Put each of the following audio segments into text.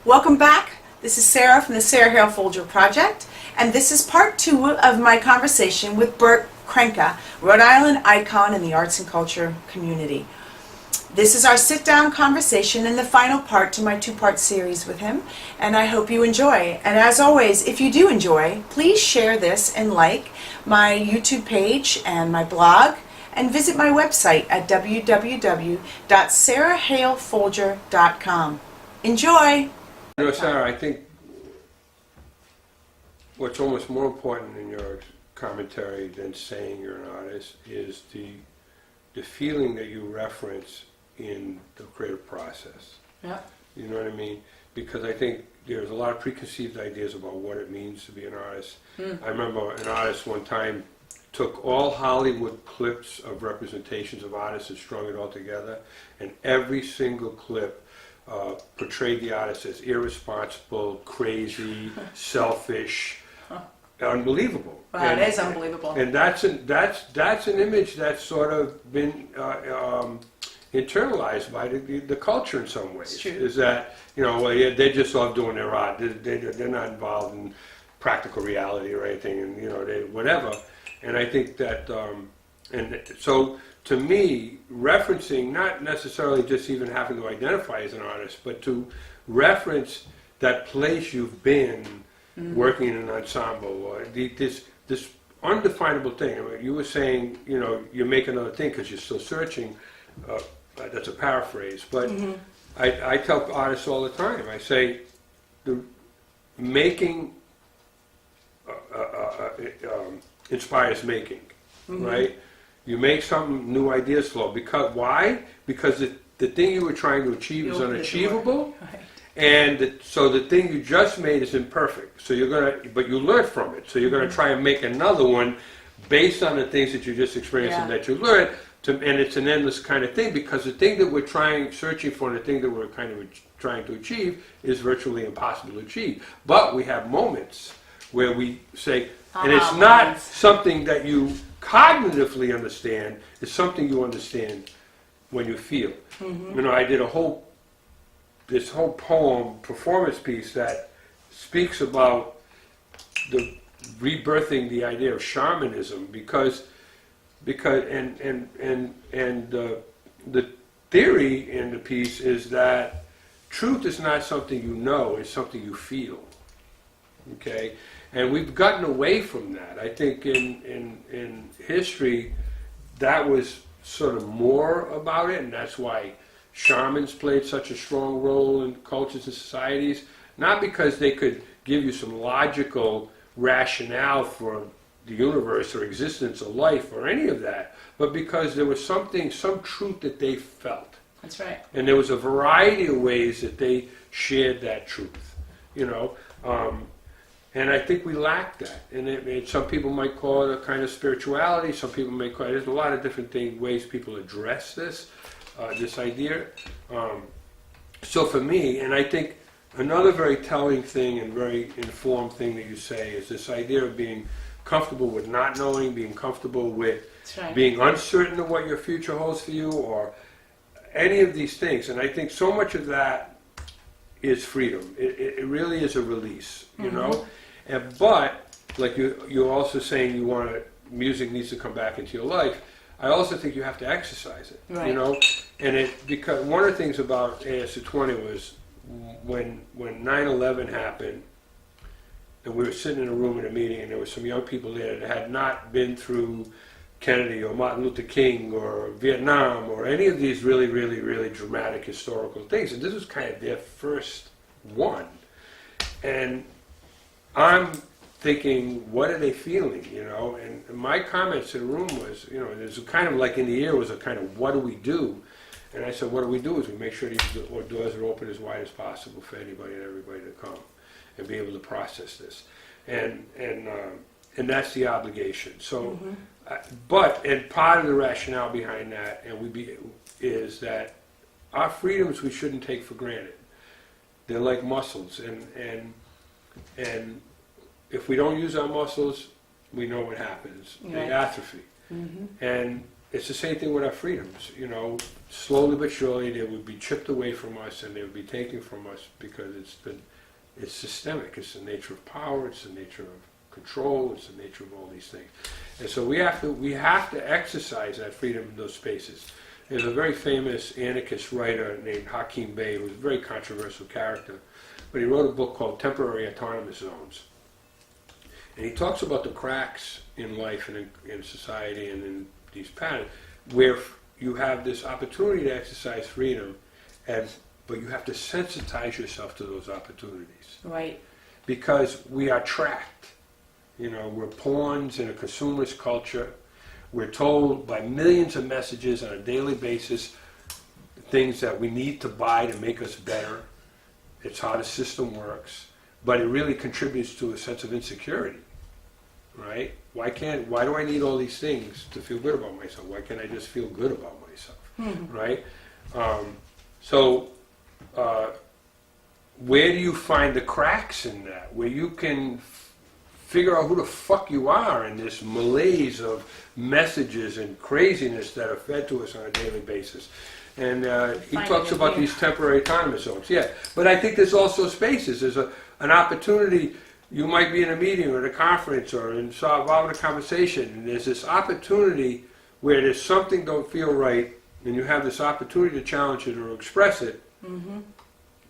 Welcome back. This is Sarah from the Hale Folger Project, and this is part 2 of my conversation with Bert Cenca, Rhode Island icon in the arts and culture community. This is our sit-down conversation and the final part to my 2-part series with him, and I hope you enjoy. And as always, if you do enjoy, please share this and like my YouTube page and my blog, and visit my website at www.sarahhalefolger.com. Enjoy! You know, Sarah, I think what's almost more important in your commentary than saying you're an artist is the feeling that you reference in the creative process. Yeah. You know what I mean? Because I think there's a lot of preconceived ideas about what it means to be an artist. I remember an artist one time took all Hollywood clips of representations of artists and strung it all together, and every single clip portrayed the artist as irresponsible, crazy, selfish, unbelievable. Wow, it is unbelievable. And that's an image that's sort of been internalized by the culture in some ways. It's true. Is that, you know, well, yeah, they're just off doing their art. They're not involved in practical reality or anything, and, you know, they whatever. And I think that, and so to me, referencing, not necessarily just even having to identify as an artist, but to reference that place you've been working in an ensemble, or this undefinable thing. I mean, you were saying, you know, you make another thing because you're still searching. That's a paraphrase, but I tell artists all the time, I say, making inspires making, right? You make something, new ideas flow. Because why? Because the thing you were trying to achieve is unachievable, Right. and so the thing you just made is imperfect. So but you learned from it. So you're gonna try and make another one based on the things that you just experienced and that you learned. And it's an endless kind of thing, because the thing that we're searching for, and the thing that we're kind of trying to achieve is virtually impossible to achieve. But we have moments where we say, and it's not something that you cognitively understand, it's something you understand when you feel. You know, I did this whole poem performance piece that speaks about the rebirthing the idea of shamanism, because the theory in the piece is that truth is not something you know, it's something you feel. Okay? And we've gotten away from that. I think in history, that was sort of more about it, and that's why shamans played such a strong role in cultures and societies, not because they could give you some logical rationale for the universe or existence or life or any of that, but because there was some truth that they felt. That's right. And there was a variety of ways that they shared that truth, you know. And I think we lack that. And some people might call it a kind of spirituality. Some people may call it, there's a lot of different ways people address this idea. So for me, and I think another very telling thing and very informed thing that you say is this idea of being comfortable with not knowing, being comfortable with being uncertain of what your future holds for you, or any of these things. And I think so much of that is freedom. It really is a release, you know. But like you're also saying, music needs to come back into your life. I also think you have to exercise it, you know. And because one of the things about AS20 was when 9/11 happened, and we were sitting in a room in a meeting, and there were some young people there that had not been through Kennedy or Martin Luther King or Vietnam or any of these really, really, really dramatic historical things. And this was kind of their first one. And I'm thinking, what are they feeling, you know? And my comments in the room was, you know, there's a kind of like in the air was a kind of, what do we do? And I said, what do we do is we make sure these doors are open as wide as possible for anybody and everybody to come and be able to process this. And that's the obligation. So, and part of the rationale behind that, is that our freedoms we shouldn't take for granted. They're like muscles, and if we don't use our muscles, we know what happens. They atrophy. And it's the same thing with our freedoms. You know, slowly but surely they would be chipped away from us, and they would be taken from us because it's systemic. It's the nature of power. It's the nature of control. It's the nature of all these things. And so we have to exercise that freedom in those spaces. There's a very famous anarchist writer named Hakim Bey, who's a very controversial character, but he wrote a book called Temporary Autonomous Zones. And he talks about the cracks in life and in society and in these patterns where you have this opportunity to exercise freedom, but you have to sensitize yourself to those opportunities. Right. Because we are tracked. You know, we're pawns in a consumerist culture. We're told by millions of messages on a daily basis things that we need to buy to make us better. It's how the system works. But it really contributes to a sense of insecurity, right? Why do I need all these things to feel good about myself? Why can't I just feel good about myself, right? Where do you find the cracks in that? Where you can figure out who the fuck you are in this malaise of messages and craziness that are fed to us on a daily basis. And he talks about these temporary autonomous zones. Yeah, but I think there's also spaces. There's an opportunity. You might be in a meeting or at a conference or involved in a conversation, and there's this opportunity where there's something don't feel right, and you have this opportunity to challenge it or express it. Mm-hmm.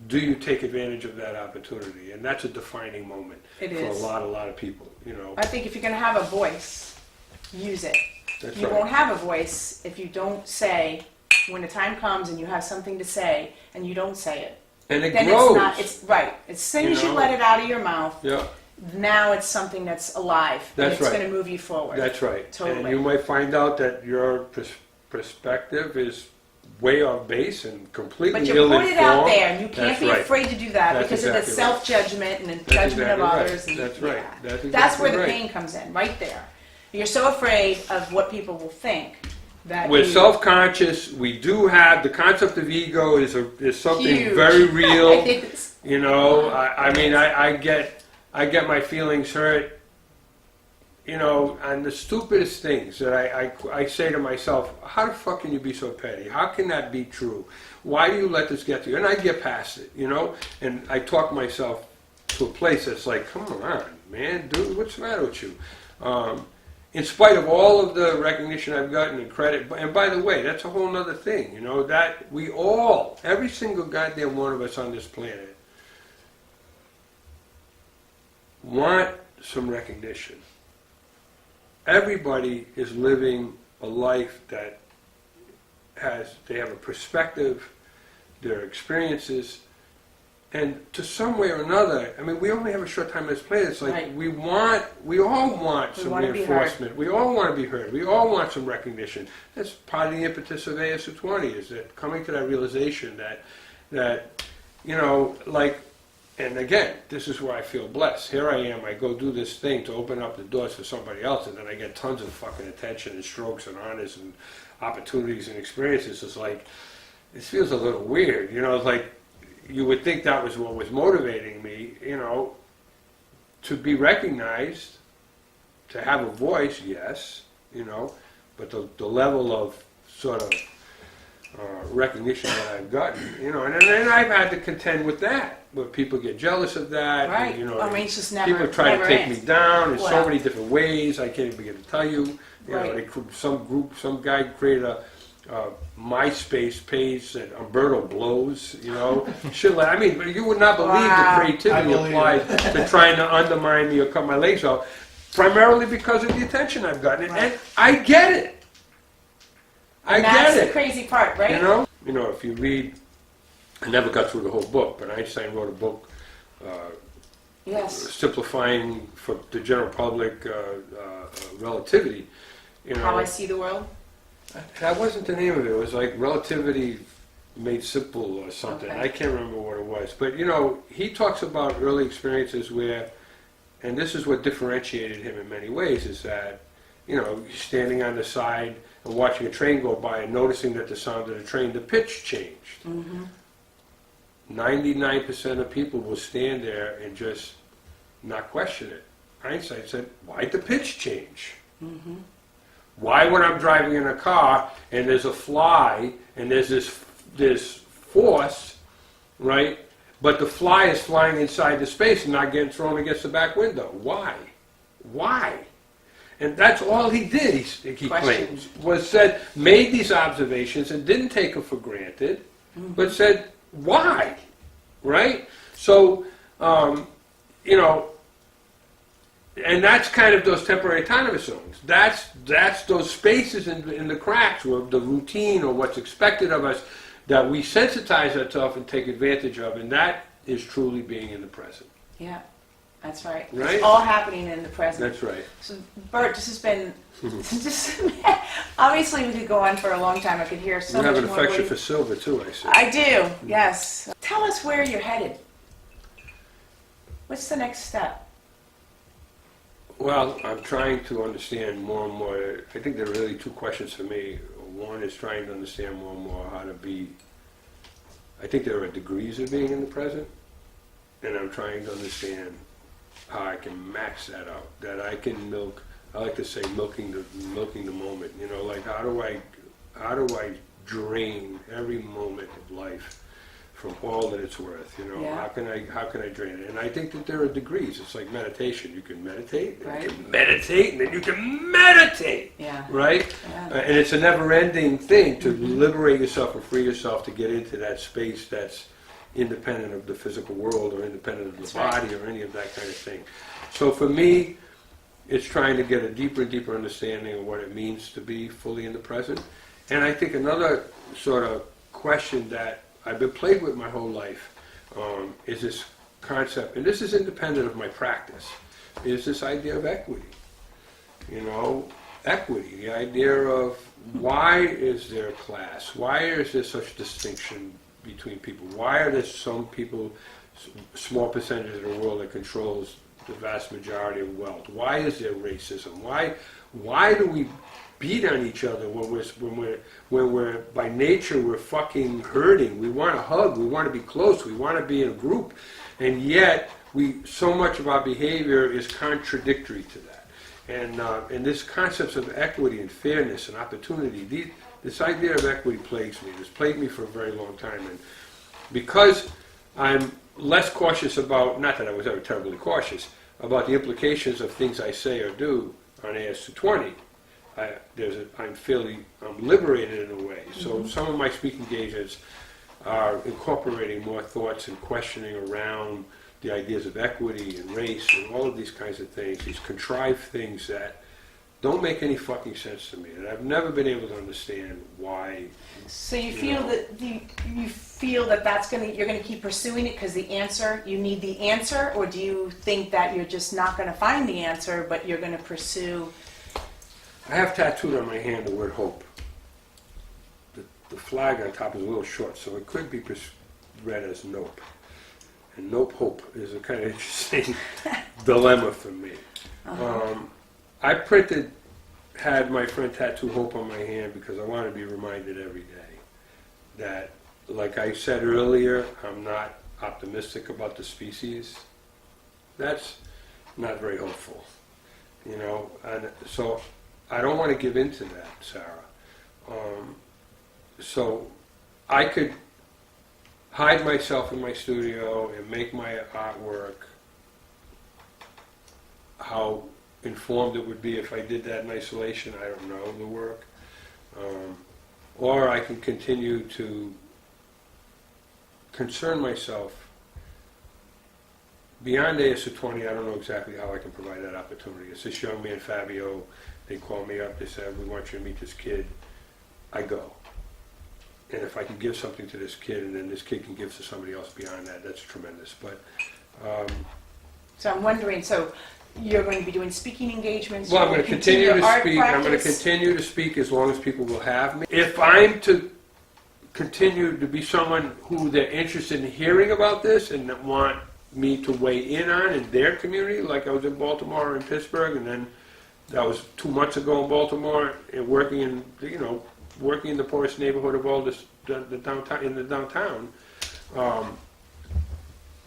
Do you take advantage of that opportunity? And that's a defining moment for a lot of people. You know, I think if you're going to have a voice, use it. That's you right. won't have a voice if you don't say, when the time comes and you have something to say and you don't say it. And it then grows. It's right. As soon as you let it out of your mouth, now it's something that's alive. That's and it's going to move you forward. That's right. Totally. And you might find out that your perspective is way off base and completely ill-informed. But you put it out there, and you can't be right. afraid to do that because of the self-judgment and the judgment of others. Right. That's right. That's where the pain comes in, right there. You're so afraid of what people will think that we're self-conscious. We do have the concept of ego is something huge. Very real. You know, I mean, I get my feelings hurt. You know, on the stupidest things that I say to myself, how the fuck can you be so petty? How can that be true? Why do you let this get to you? And I get past it, you know, and I talk myself to a place that's like, come on, man, dude, what's the matter with you? In spite of all of the recognition I've gotten and credit, and by the way, that's a whole other thing, you know, that we all, every single goddamn one of us on this planet, want some recognition. Everybody is living a life that they have a perspective, their experiences, and to some way or another, I mean, we only have a short time on this planet. It's like right. we all want some reinforcement. We all want to be heard. We all want some recognition. That's part of the impetus of ASU20, is that coming to that realization that you know, like. And again, this is where I feel blessed. Here I am, I go do this thing to open up the doors for somebody else, and then I get tons of fucking attention and strokes and honors and opportunities and experiences. It's like, this feels a little weird, you know, it's like, you would think that was what was motivating me, you know, to be recognized, to have a voice, yes, you know, but the level of sort of recognition that I've gotten, you know, and I've had to contend with that, where people get jealous of that, right. and, you know, people try to take me down in so many well, different ways. I can't even begin to tell you. You right. know, some guy created a MySpace page that Umberto blows, you know, shit like. I mean, you would not believe the creativity applied to trying to undermine me or cut my legs off, primarily because of the attention I've gotten, and I get it. And that's the crazy part, right? You know, if you read, I never got through the whole book, but Einstein wrote a book simplifying for the general public relativity. You know, How I See the World? That wasn't the name of it. It was like Relativity Made Simple or something. Okay. I can't remember what it was. But, you know, he talks about early experiences where, and this is what differentiated him in many ways, is that, you know, standing on the side and watching a train go by and noticing that the sound of the train, the pitch changed. Mm-hmm. 99% of people will stand there and just not question it. Einstein said, why'd the pitch change? Mm-hmm. Why, when I'm driving in a car and there's a fly and there's this force, right? But the fly is flying inside the space and not getting thrown against the back window. Why? Why? And that's all he did, he claims, made these observations and didn't take them for granted, but said, why? Right? So, you know, and that's kind of those temporary autonomous zones. That's those spaces in the cracks where the routine or what's expected of us that we sensitize ourselves and take advantage of, and that is truly being in the present. Yeah, that's right. Right? It's all happening in the present. That's right. So, Bert, this has been, obviously we could go on for a long time. I could hear so You much have an more. affection for silver too, I see. I do, yes. Tell us where you're headed. What's the next step? Well, I'm trying to understand more and more. I think there are really two questions for me. One is trying to understand more and more how to be. I think there are degrees of being in the present, and I'm trying to understand how I can max that out. That I can milk. I like to say milking the moment. You know, like how do I drain every moment of life from all that it's worth? You know, Yeah. how can I drain it? And I think that there are degrees. It's like meditation. You can meditate, and Right. you can meditate, and then you can meditate. Yeah. Right? Yeah. And it's a never-ending thing to liberate yourself and free yourself to get into that space that's independent of the physical world or independent of That's the right. body or any of that kind of thing. So for me, it's trying to get a deeper and deeper understanding of what it means to be fully in the present. And I think another sort of question that I've been plagued with my whole life is this concept, and this is independent of my practice, is this idea of equity. You know, equity, the idea of why is there class? Why is there such distinction between people? Why are there some people, small percentage of the world that controls the vast majority of wealth? Why is there racism? Why do we beat on each other when we're by nature we're fucking hurting? We want to hug, we want to be close, we want to be in a group, and yet so much of our behavior is contradictory to that. And this concepts of equity and fairness and opportunity, this idea of equity plagues me. It's plagued me for a very long time, and because I'm less cautious about, not that I was ever terribly cautious, about the implications of things I say or do on AS220, I'm liberated in a way. So some of my speaking engagements are incorporating more thoughts and questioning around the ideas of equity and race and all of these kinds of things, these contrived things that don't make any fucking sense to me, and I've never been able to understand why. So you feel that you're gonna keep pursuing it because you need the answer, or do you think that you're just not gonna find the answer, but you're gonna pursue? I have tattooed on my hand the word hope. The flag on top is a little short, so it could be read as nope. And nope hope is a kind of interesting dilemma for me. I had my friend tattoo hope on my hand because I want to be reminded every day that, like I said earlier, I'm not optimistic about the species. That's not very hopeful, you know. And so I don't want to give in to that, Sarah. So I could hide myself in my studio and make my artwork how informed it would be if I did that in isolation. I don't know the work. Or I can continue to concern myself beyond AS220. I don't know exactly how I can provide that opportunity. It's this young man, Fabio. They call me up, they said, we want you to meet this kid. I go. And if I can give something to this kid, and then this kid can give to somebody else beyond that, that's tremendous. But So I'm wondering, so you're going to be doing speaking engagements? well, I'm going to continue to art speak. I'm going to practice? continue to speak as long as people will have me. If I'm to continue to be someone who they're interested in hearing about this and that want me to weigh in on in their community, like I was in Baltimore and Pittsburgh, and then that was 2 months ago in Baltimore, and working in the poorest neighborhood of all the downtown,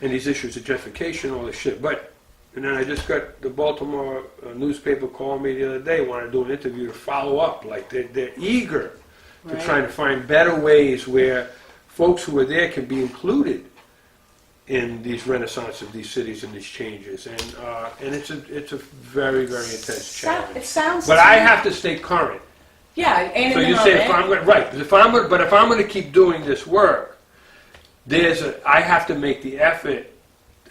and these issues of gentrification, all this shit. But And then I just got the Baltimore newspaper called me the other day, wanted to do an interview to follow up. Like they're eager to Right. try to find better ways where folks who are there can be included in these renaissance of these cities and these changes. And it's a very, very intense challenge. It sounds. But I have to stay current. Yeah, and So in you the say if moment. I'm going right, if I'm going to keep doing this work, I have to make the effort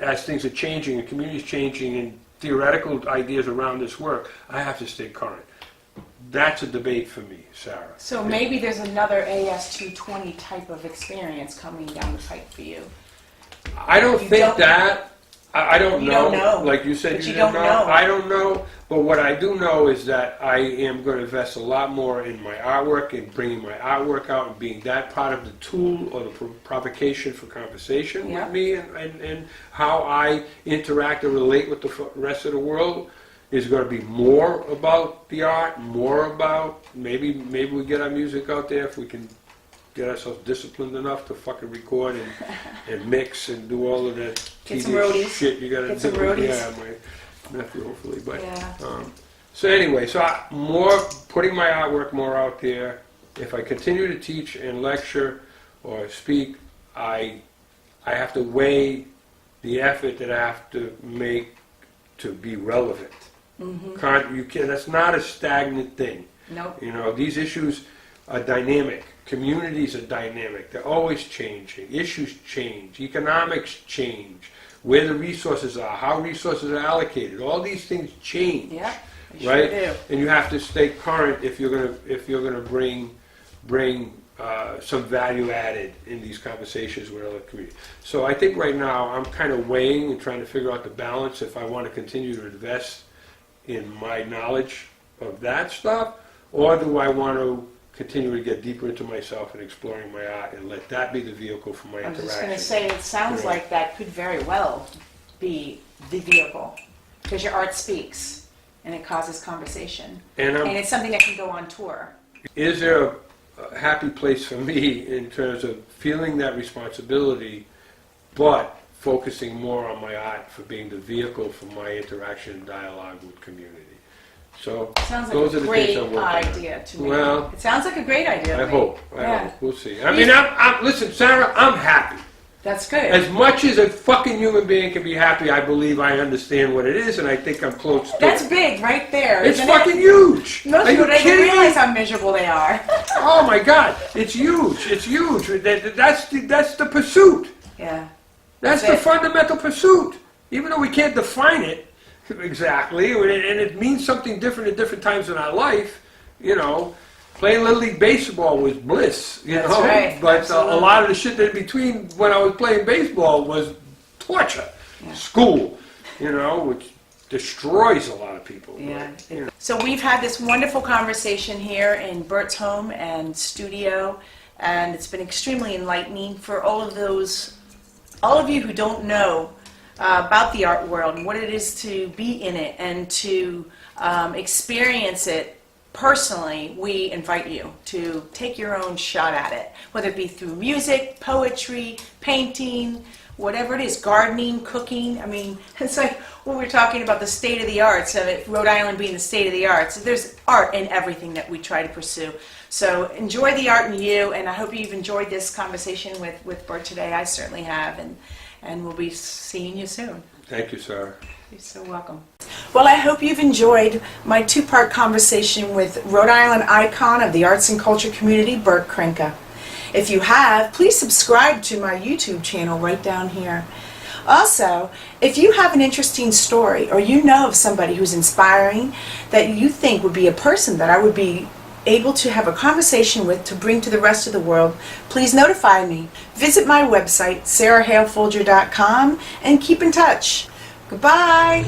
as things are changing and communities changing and theoretical ideas around this work. I have to stay current. That's a debate for me, Sarah. So maybe there's another AS 220 type of experience coming down the pipe for you. I don't You think don't that. I don't You know. don't know. Like you said, But you you don't don't know. know. I don't know. But what I do know is that I am going to invest a lot more in my artwork and bringing my artwork out and being that part of the tool or the provocation for conversation Yeah. with me and how I interact and relate with the rest of the world is going to be more about the art, more about maybe we get our music out there if we can get ourselves disciplined enough to fucking record and mix and do all of that Get some tedious roadies. shit you gotta Get do. some roadies. Yeah, my nephew hopefully. But Yeah. so anyway, more putting my artwork more out there. If I continue to teach and lecture or speak, I have to weigh the effort that I have to make to be relevant. Mm-hmm. That's not a stagnant thing. Nope. You know, these issues are dynamic. Communities are dynamic. They're always changing. Issues change. Economics change. Where the resources are, how resources are allocated. All these things change. Yeah, you right? sure do. And you have to stay current if you're gonna bring some value added in these conversations with other communities. So I think right now I'm kind of weighing and trying to figure out the balance if I want to continue to invest in my knowledge of that stuff, or do I want to continue to get deeper into myself and exploring my art and let that be the vehicle for my I was interaction. just going to say, it sounds Yeah. like that could very well be the vehicle, because your art speaks, and it causes conversation. And And it's something that can go on tour. is there a happy place for me in terms of feeling that responsibility, but focusing more on my art for being the vehicle for my interaction and dialogue with community? So Sounds like those a are the great things I'm working on. idea to me. Well, It sounds like a great idea to I me. hope. Yeah. We'll see. I mean, listen, Sarah, I'm happy. That's good. As much as a fucking human being can be happy, I believe I understand what it is, and I think I'm close to That's it. big right there. It's isn't fucking it? huge. Most Are you people don't even kidding me? realize how miserable they are. Oh my God, it's huge. It's huge. That's the pursuit. Yeah. That's That's the it. fundamental pursuit. Even though we can't define it exactly, and it means something different at different times in our life, you know. Playing Little League Baseball was bliss, you That's know. right. But a Absolutely. lot of the shit in between when I was playing baseball was torture. Yeah. School, you know, which destroys a lot of people. Yeah. You know. So we've had this wonderful conversation here in Bert's home and studio, and it's been extremely enlightening for all of you who don't know about the art world and what it is to be in it and to experience it personally. We invite you to take your own shot at it, whether it be through music, poetry, painting, whatever it is, gardening, cooking. I mean, it's like when we're talking about the state of the arts, of it, Rhode Island being the state of the arts. There's art in everything that we try to pursue. So enjoy the art in you, and I hope you've enjoyed this conversation with Bert today. I certainly have, and we'll be seeing you soon. Thank you, Sarah. You're so welcome. Well, I hope you've enjoyed my two-part conversation with Rhode Island icon of the arts and culture community, Bert Cenca. If you have, please subscribe to my YouTube channel right down here. Also, if you have an interesting story or you know of somebody who's inspiring that you think would be a person that I would be able to have a conversation with to bring to the rest of the world, please notify me. Visit my website, sarahhalefolger.com, and keep in touch. Goodbye.